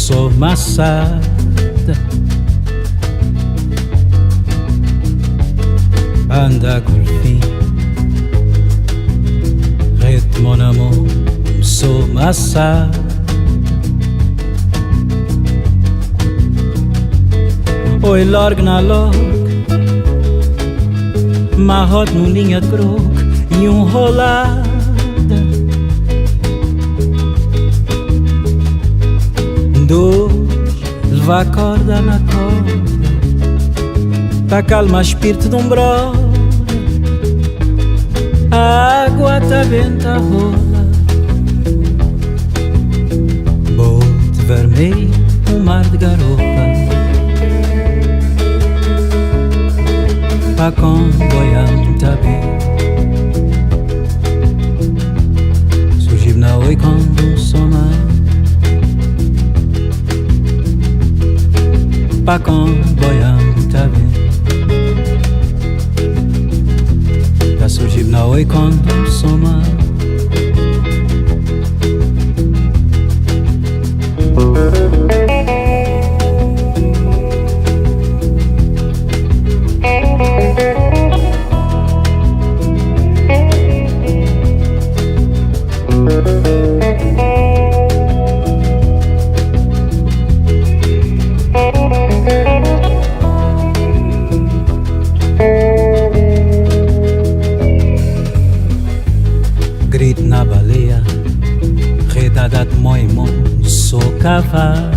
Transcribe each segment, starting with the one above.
sou maçada. Anda golfin, rete mon amour, sou maçada. Oi lorg na log, marrot no linha de grog e rolada. Dois, levar corda na corda, tá calma espírito de brother. A água tá vento a rola, bote vermelho, mar de garopa. Pa comboiando tá bem, surgiu na oi quando soma. Pa comboiando tá bem, tá surgiu na oi quando soma. Grito na baleia, redada de moimon, sou cavala.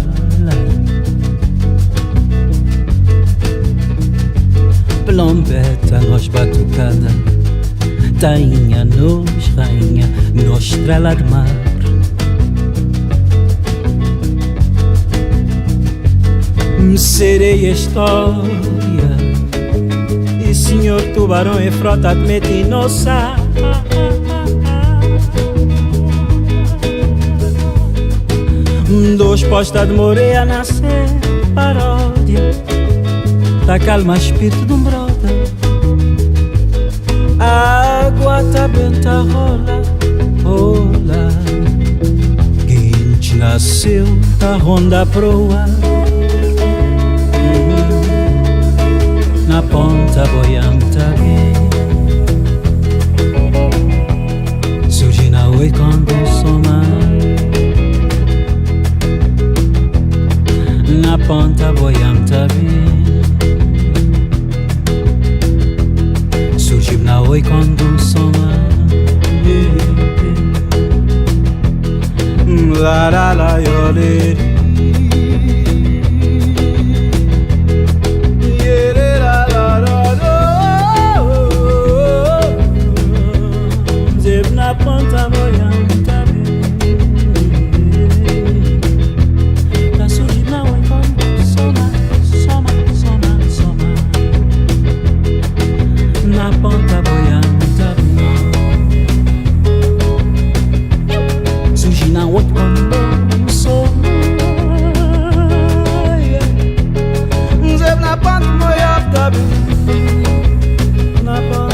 Plombeta, nós batucada, tainha, nos rainha, nos estrela de mar. Sereia história, e senhor tubarão e frota de metinossa. Dois postas de moreia nascer paródia, tá calma espírito de brother. A água tá benta rola, rola. Guinche nasceu, tá ronda a proa. Na ponta boiando tá bem, surge na oi quando soma. Na ponta boiando tá bem, surgiu na oi quando soma. La la la yo le. Na ponta boiando tá bem, tá surgindo na oi quando soma, soma, soma, soma. Na ponta boiando tá bem, surgindo na oi quando soma. Na ponta boiando tá bem, na ponta.